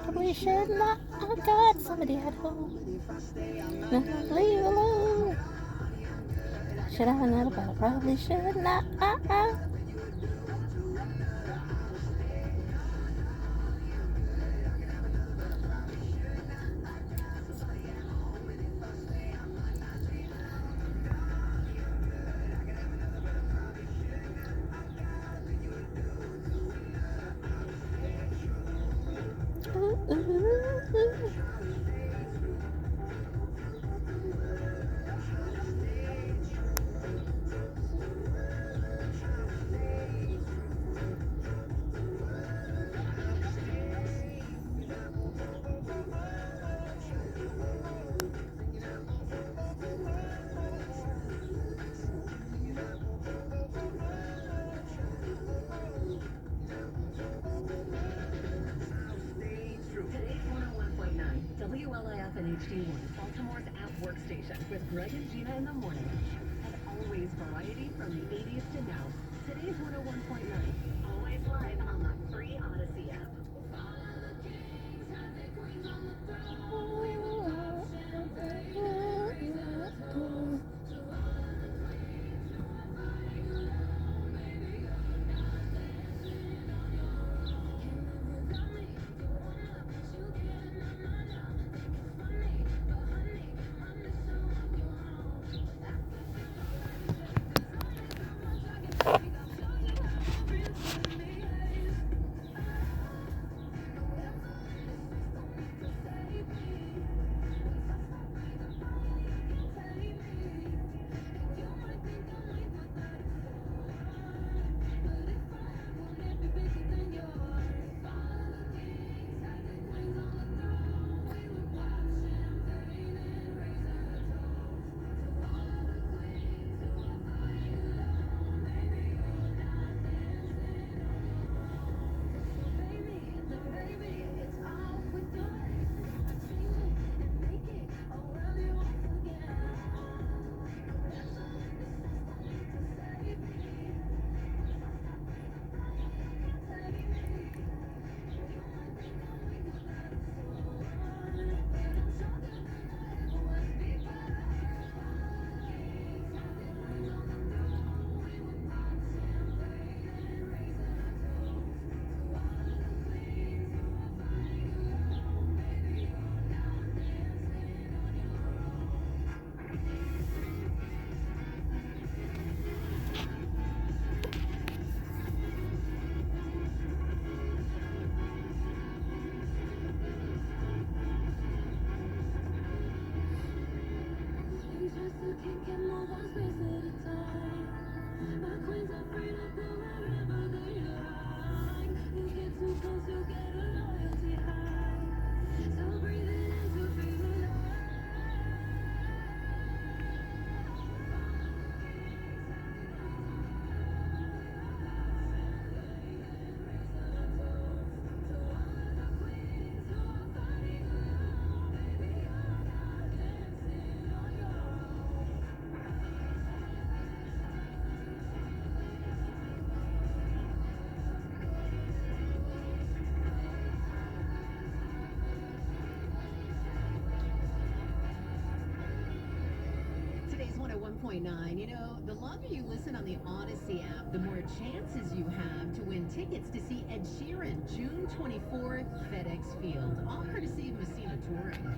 Probably should not. Oh God, somebody at home. No, leave alone. Should I not? But I probably should not. Ooh, ooh, ooh. Today's 101.9 WLIF and HD1, Baltimore's app workstation with Greg and Gina in the morning. And always variety from the 80s to now. Today's 101.9, always live on the free Odyssey app. Today's 101.9. You know, the longer you listen on the Odyssey app, the more chances you have to win tickets to see Ed Sheeran June 24th, FedEx Field, all courtesy of Messina Touring.